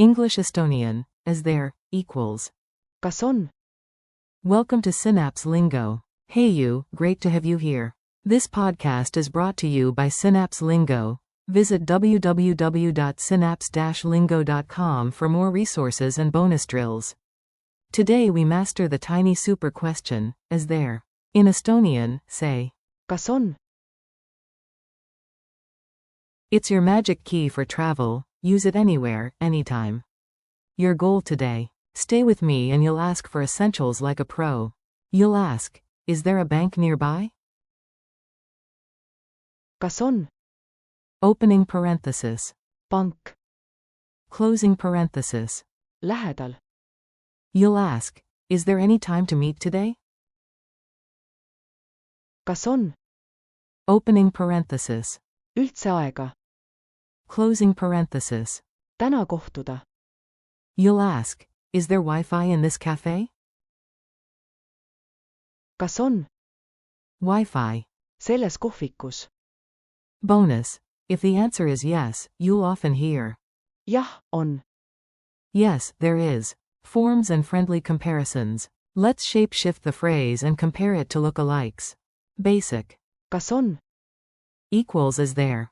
English Estonian, as there, equals. kas on, Welcome to Synapse Lingo. Hey you, great to have you here. This podcast is brought to you by Synapse Lingo. Visit www.synapse-lingo.com for more resources and bonus drills. Today we master the tiny super question, as there. In Estonian, say, kas on, it's your magic key for travel, use it anywhere, anytime. Your goal today. Stay with me and you'll ask for essentials like a pro. You'll ask, is there a bank nearby? kas on, Opening parenthesis. pank, Closing parenthesis. lähedal, You'll ask, is there any time to meet today? kas on, Opening parenthesis. üldse aega, Closing parenthesis. täna kohtuda, You'll ask, is there Wi-Fi in this cafe? kas on, Wi-Fi. selles kohvikus, Bonus. If the answer is yes, you'll often hear, jah, on, yes, there is. Forms and friendly comparisons. Let's shape-shift the phrase and compare it to lookalikes. Basic. kas on, Equals as there.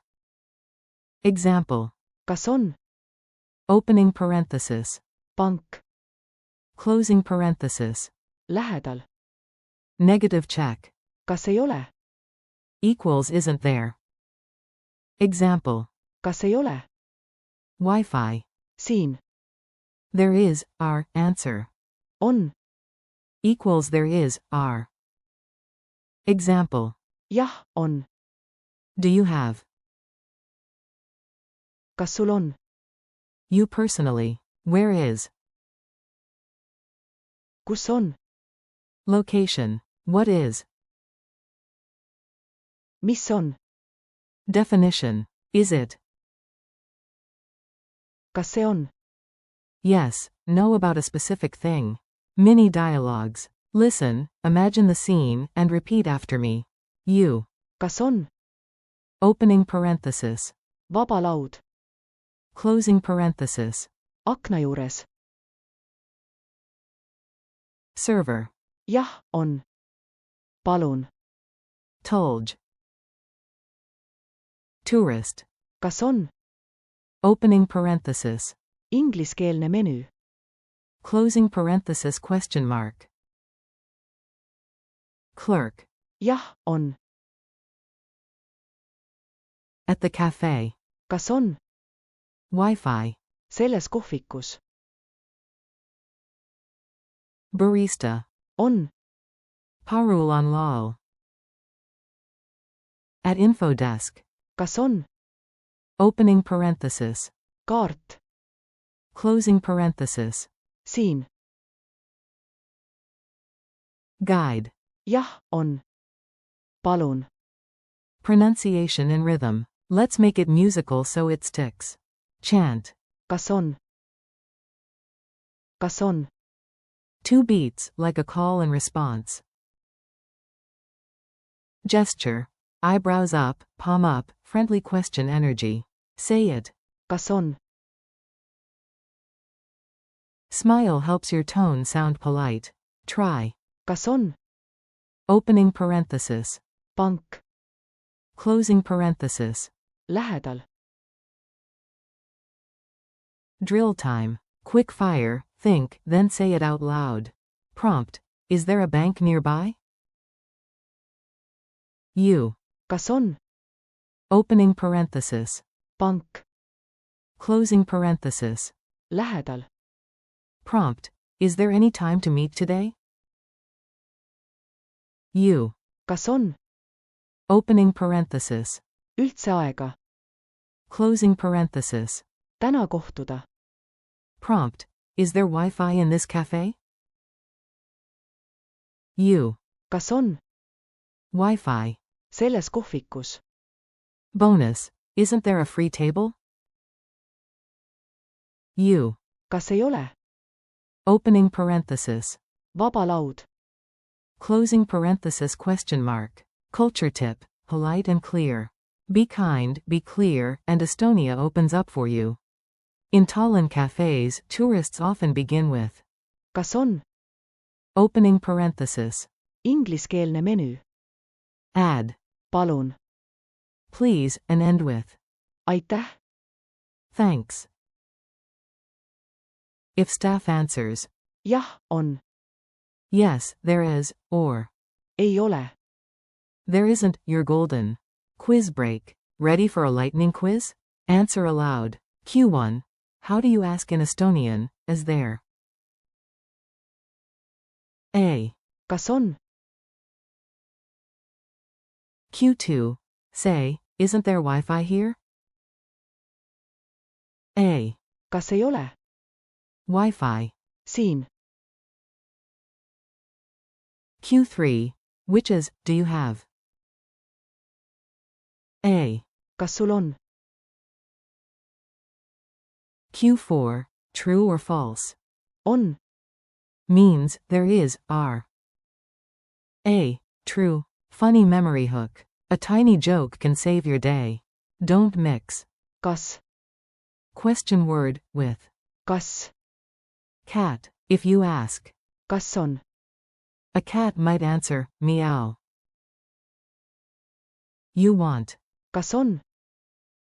Example. kas on, Opening parenthesis. pank, Closing parenthesis. lähedal, Negative check. kas ei ole, Equals isn't there. Example. kas ei ole, Wi-Fi. siin, There is, are, answer. on, Equals there is, are. Example. jah, on, Do you have? kas sul on, You personally. Where is? kus on, Location. What is? mis on, Definition. Is it? kas see on, Yes, know about a specific thing. Mini dialogues. Listen, imagine the scene, and repeat after me. You. kas on, Opening parenthesis. vaba laud, Closing parenthesis. akna juures, Server. jah, on, palun, Told. Tourist. kas on, Opening parenthesis. ingliskeelne menüü, Closing parenthesis question mark. Clerk. jah, on, At the cafe. kas on, Wi-Fi. selles kohvikus, Barista. on, Parul on lol. At info desk. kas on, Opening parenthesis. kaart, Closing parenthesis. siin, Guide. jah, on, palun, Pronunciation and rhythm. Let's make it musical so it sticks. Chant. kas on, kas on, 2 beats, like a call and response. Gesture. Eyebrows up, palm up, friendly question energy. Say it. kas on, Smile helps your tone sound polite. Try. kas on, Opening parenthesis. pank, Closing parenthesis. lähedal, Drill time. Quick fire, think, then say it out loud. Prompt. Is there a bank nearby? You. kas on, Opening parenthesis. pank, Closing parenthesis. lähedal, Prompt. Is there any time to meet today? You. kas on, Opening parenthesis. üldse aega, Closing parenthesis. täna kohtuda, Prompt. Is there Wi-Fi in this cafe? You. kas on, Wi-Fi. selles kohvikus, Bonus. Isn't there a free table? You. kas ei ole, Opening parenthesis. vaba laud, Closing parenthesis question mark. Culture tip. Polite and clear. Be kind, be clear, and Estonia opens up for you. In Tallinn cafes, tourists often begin with kas on opening parenthesis, ingliskeelne menüü? add, Palun. please, and end with Aitäh. thanks. If staff answers Jah, on. yes, there is, or Ei ole. there isn't, you're golden. Quiz break. Ready for a lightning quiz? Answer aloud. Q1. How do you ask in Estonian, is there? A. Kas on? Q2. Say, isn't there Wi-Fi here? A. Kas ei ole? Wi-Fi. Siin. Q3. Which is, do you have? A. Kas sul on? Q4. True or false? On. Means, there is, are. A. True. Funny memory hook. A tiny joke can save your day. Don't mix Kas. question word with Kas. cat. If you ask, Kas on? a cat might answer, meow. You want. Kas on?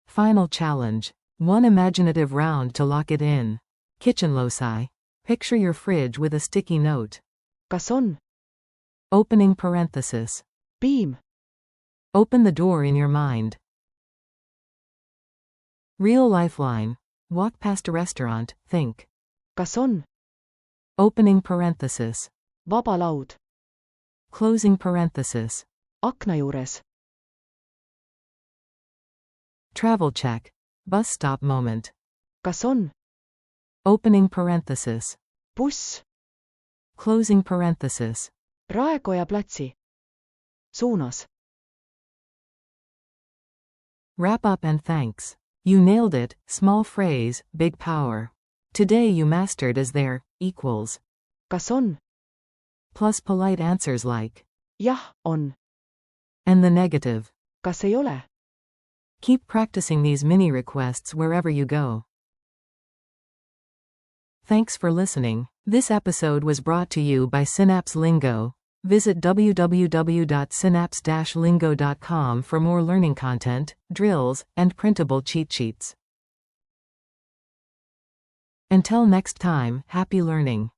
Final challenge. One imaginative round to lock it in. Kitchen loci. Picture your fridge with a sticky note. Kas on? Opening parenthesis. Piim. Open the door in your mind. Real lifeline. Walk past a restaurant, think. Kas on? Opening parenthesis. Vaba laud. Closing parenthesis. Akna juures. Travel check. Bus stop moment. Kas on? Opening parenthesis. Buss. Closing parenthesis. Raekoja platsi. Suunas. Wrap up and thanks. You nailed it, small phrase, big power. Today you mastered is there, equals. Kas on? Plus polite answers like. Jah, on. And the negative. Kas ei ole? Keep practicing these mini requests wherever you go. Thanks for listening. This episode was brought to you by Synapse Lingo. Visit www.synapse-lingo.com for more learning content, drills, and printable cheat sheets. Until next time, happy learning.